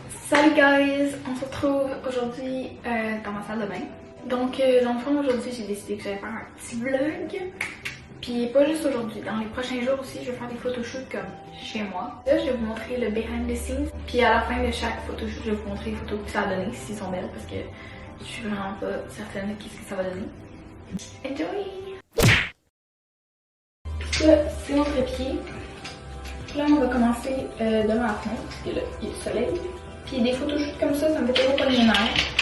Salut guys! On se retrouve aujourd'hui dans ma salle de bain. Donc dans le fond aujourd'hui j'ai décidé que j'allais faire un petit vlog. Puis pas juste aujourd'hui, dans les prochains jours aussi je vais faire des photoshoots comme chez moi. Là je vais vous montrer le behind the scenes. Puis à la fin de chaque photoshoot je vais vous montrer les photos que ça a donné, s'ils sont belles, parce que je suis vraiment pas certaine de qu'est-ce que ça va donner. Enjoy! Puis là c'est mon trépied. Là on va commencer devant la fenêtre, parce que là il y a le soleil. Puis des photoshoots comme ça me fait toujours pas les nerfs.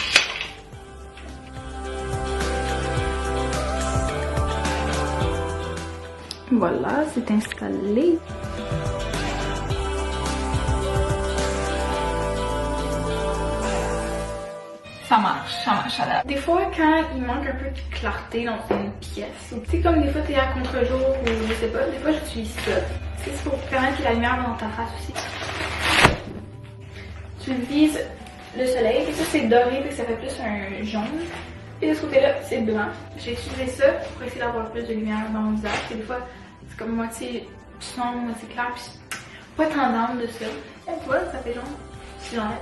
Voilà, c'est installé. Ça marche, ça date. Des fois, quand il manque un peu de clarté dans une pièce, ou tu sais, comme des fois t'es à contre-jour ou je sais pas, des fois j'utilise ça. C'est pour permettre que la lumière va dans ta face aussi. Tu vises le soleil, et ça c'est doré, et ça fait plus un jaune. Et de ce côté-là, c'est blanc. J'ai utilisé ça pour essayer d'avoir plus de lumière dans mon visage. Et des fois, c'est comme moitié sombre, moitié clair, puis pas tant d'âme de ça. Et tu vois, ça fait jaune. Si j'enlève.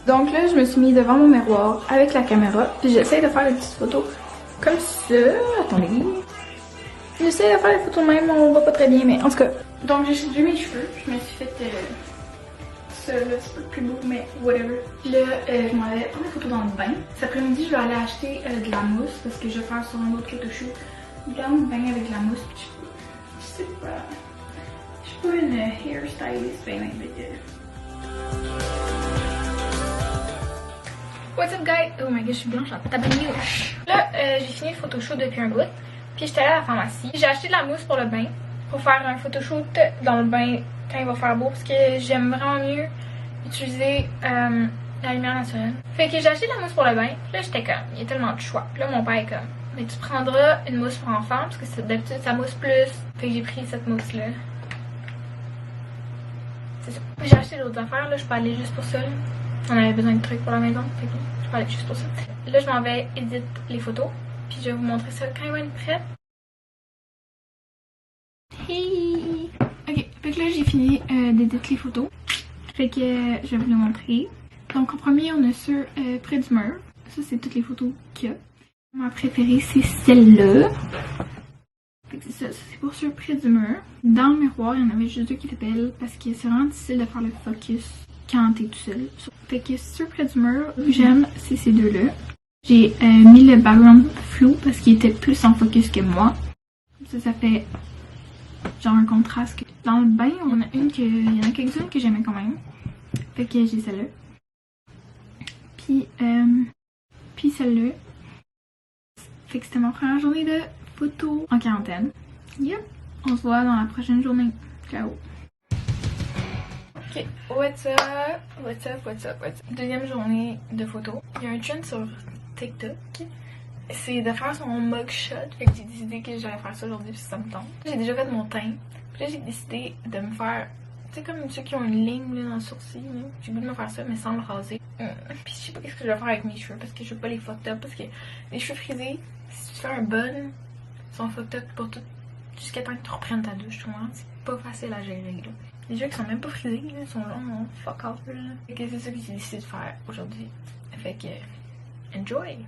Donc là, je me suis mis devant mon miroir avec la caméra, puis j'essaie de faire des petites photos comme ça. Attendez. J'essaie de faire les photos même, on voit pas très bien, mais en tout cas. Donc j'ai changé mes cheveux, je me suis fait ça là, c'est pas plus beau, mais whatever. Là, je m'en vais prendre des photos dans le bain. Cet après-midi, je vais aller acheter de la mousse parce que je vais faire sur un autre photoshoot dans le bain avec de la mousse. Puis je sais pas, je suis pas une hairstylist, ben What's up guys? Oh my god, je suis blanche en tabarnouche. Là, j'ai fini le photoshoot depuis un bout. Puis j'étais allée à la pharmacie. J'ai acheté de la mousse pour le bain. Pour faire un photoshoot dans le bain quand il va faire beau. Parce que j'aime vraiment mieux utiliser la lumière naturelle. Fait que j'ai acheté de la mousse pour le bain. Puis là j'étais comme, il y a tellement de choix. Puis là mon père est comme, mais tu prendras une mousse pour enfants. Parce que d'habitude ça mousse plus. Fait que j'ai pris cette mousse là. C'est ça. J'ai acheté d'autres affaires. Là je peux aller juste pour ça. Là. On avait besoin de trucs pour la maison. Fait que je peux aller juste pour ça. Là je m'en vais éditer les photos. Puis je vais vous montrer ça quand il va être prêt. Hey! Ok, fait que là j'ai fini d'éditer les photos. Fait que je vais vous les montrer. Donc en premier on a ceux près du mur. Ça c'est toutes les photos qu'il y a. Ma préférée c'est celle-là. Fait que c'est ça, c'est pour ceux près du mur. Dans le miroir il y en avait juste deux qui étaient belles parce que c'est vraiment difficile de faire le focus quand t'es tout seul. Fait que ceux près du mur, j'aime c'est ces deux-là. J'ai mis le background flou parce qu'il était plus en focus que moi. Ça fait genre un contraste. Dans le bain, il y en a quelques-unes que j'aimais quand même. Fait que j'ai celle-là. Puis celle-là. Fait que c'était ma première journée de photo en quarantaine. Yep. On se voit dans la prochaine journée. Ciao. Ok, what's up? What's up? What's up? What's up? Deuxième journée de photo. Il y a un trend sur TikTok. C'est de faire son mugshot. Fait que j'ai décidé que j'allais faire ça aujourd'hui puis ça me tente. J'ai déjà fait mon teint. Puis là j'ai décidé de me faire, tu sais, comme ceux qui ont une ligne là, dans le sourcil. J'ai le goût de me faire ça mais sans le raser. Puis je sais pas qu'est-ce que je vais faire avec mes cheveux parce que je veux pas les fucked up. Parce que les cheveux frisés, si tu fais un bun, ils sont fucked up pour tout jusqu'à temps que tu reprennes ta douche. Tu vois, c'est pas facile à gérer là. Les cheveux qui sont même pas frisés, là, ils sont longs, fuck off là. Fait que c'est ça que j'ai décidé de faire aujourd'hui. Fait que enjoy!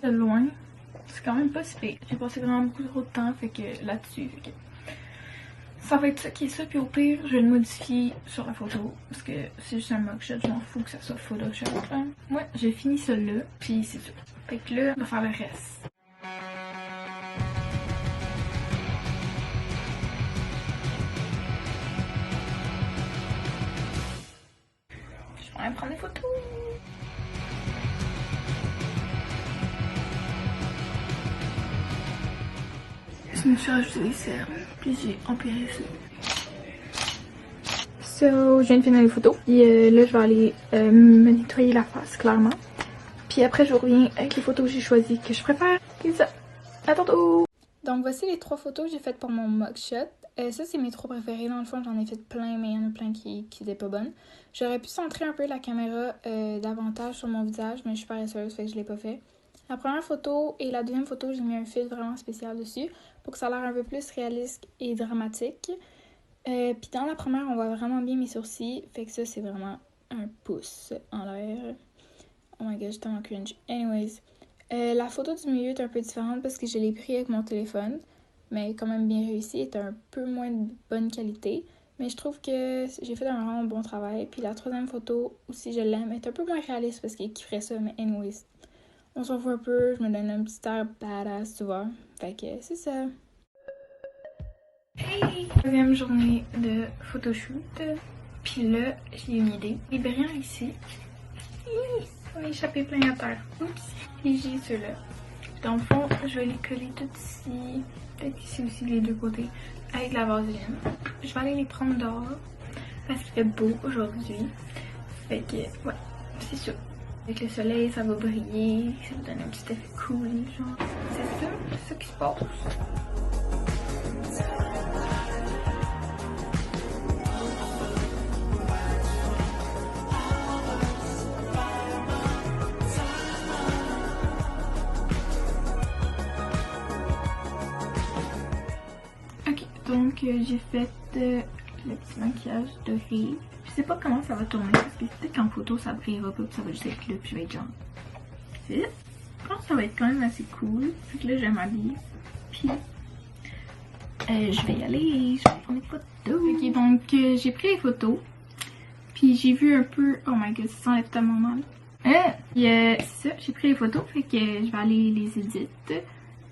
De loin, c'est quand même pas si pire. J'ai passé vraiment beaucoup trop de temps fait que là-dessus, fait que ça va être ça qui est ça, puis au pire, je vais le modifier sur la photo parce que c'est juste un mugshot, je m'en fous que ça soit Photoshop. Moi, j'ai fini celui-là, puis c'est tout. Fait que là, on va faire le reste. Je vais aller prendre des photos. Je me suis rajouté des cernes, puis j'ai empiré ça. So, je viens de finir les photos. Puis là, je vais aller me nettoyer la face, clairement. Puis après, je reviens avec les photos que j'ai choisies, que je préfère. Et ça, à tantôt! Donc voici les 3 photos que j'ai faites pour mon mugshot. Ça, c'est mes 3 préférés. Dans le fond, j'en ai fait plein, mais il y en a plein qui étaient pas bonnes. J'aurais pu centrer un peu la caméra davantage sur mon visage, mais je suis paresseuse, fait que je l'ai pas fait. La première photo et la deuxième photo, j'ai mis un fil vraiment spécial dessus pour que ça a l'air un peu plus réaliste et dramatique. Puis dans la première, on voit vraiment bien mes sourcils, fait que ça, c'est vraiment un pouce en l'air. Oh my god, je suis tellement cringe. Anyways, la photo du milieu est un peu différente parce que je l'ai pris avec mon téléphone, mais quand même bien réussi, est un peu moins de bonne qualité. Mais je trouve que j'ai fait un vraiment bon travail. Puis la troisième photo aussi, je l'aime, est un peu moins réaliste parce qu'il ferait ça, mais anyways. On s'en fout un peu, je me donne un petit air badass, tu vois. Fait que c'est ça. Hey! Deuxième journée de photoshoot. Puis là, j'ai une idée. Les brillants ici. On a échappé plein à terre. Oups! Et j'ai ceux-là. Dans le fond, je vais les coller tout ici. Peut-être ici aussi, les deux côtés. Avec la vaseline. Je vais aller les prendre dehors. Parce qu'il fait beau aujourd'hui. Fait que, ouais, c'est sûr. Avec le soleil, ça va briller. Ça va donner un petit effet cool, genre. C'est ça qui se passe. Donc j'ai fait le petit maquillage de rive. Je sais pas comment ça va tourner parce que peut-être qu'en photo ça brillera pas puis ça va juste être là puis je vais être genre. Je pense que ça va être quand même assez cool. Fait que là je m'habille. Puis je vais y aller. Je vais prendre des photos. Ok, donc j'ai pris les photos. Puis j'ai vu un peu. Oh my god, ça s'enlève tellement mal. C'est ça, j'ai pris les photos. Fait que je vais aller les éditer.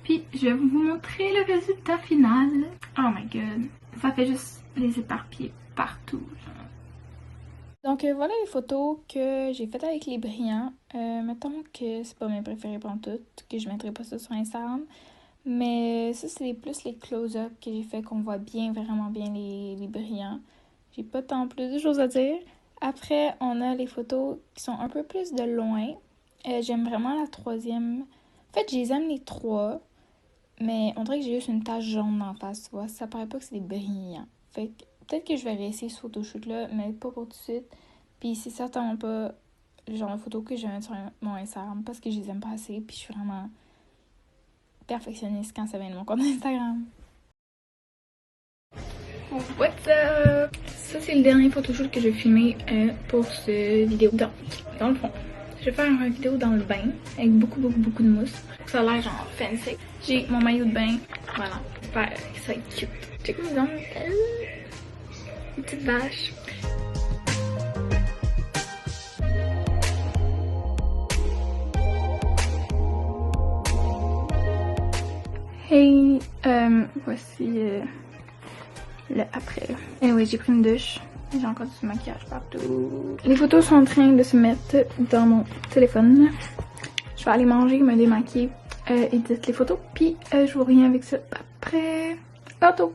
Puis je vais vous montrer le résultat final. Oh my god. Ça fait juste les éparpiller partout. Genre. Donc voilà les photos que j'ai faites avec les brillants. Mettons que c'est pas mes préférés pour tout, que je mettrai pas ça sur Instagram. Mais ça c'est plus les close-up que j'ai fait qu'on voit bien, vraiment bien les brillants. J'ai pas tant plus de choses à dire. Après on a les photos qui sont un peu plus de loin. J'aime vraiment la troisième. En fait je les aime les 3. Mais on dirait que j'ai juste une tache jaune en face, tu vois. Ça paraît pas que c'est des brillants. Fait que peut-être que je vais réessayer ce photoshoot-là, mais pas pour tout de suite. Puis c'est certainement pas le genre de photo que je vais mettre sur mon Instagram parce que je les aime pas assez. Puis je suis vraiment perfectionniste quand ça vient de mon compte Instagram. What's up? Ça, c'est le dernier photoshoot que je vais filmer pour cette vidéo. Dans le fond, je vais faire une vidéo dans le bain avec beaucoup de mousse. Ça a l'air genre fancy. J'ai mon maillot de bain. Voilà. J'espère que ça va être cute. Check mes ongles. Une petite vache. Hey, voici le après. Anyway, j'ai pris une douche. J'ai encore du maquillage partout. Les photos sont en train de se mettre dans mon téléphone. Je vais aller manger, me démaquiller, éditer les photos. Puis je vous reviens avec ça après. Tantôt!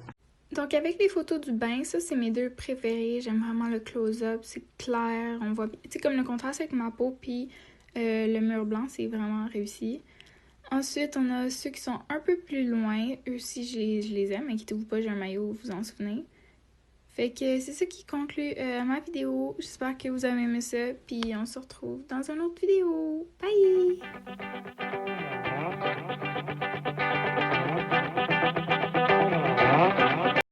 Donc avec les photos du bain, ça c'est mes deux préférés. J'aime vraiment le close-up, c'est clair, on voit, tu sais, comme le contraste avec ma peau, puis le mur blanc, c'est vraiment réussi. Ensuite, on a ceux qui sont un peu plus loin. Eux aussi, je les aime. Inquiétez-vous pas, j'ai un maillot, vous en souvenez. Fait que c'est ça qui conclut ma vidéo. J'espère que vous avez aimé ça. Puis on se retrouve dans une autre vidéo. Bye!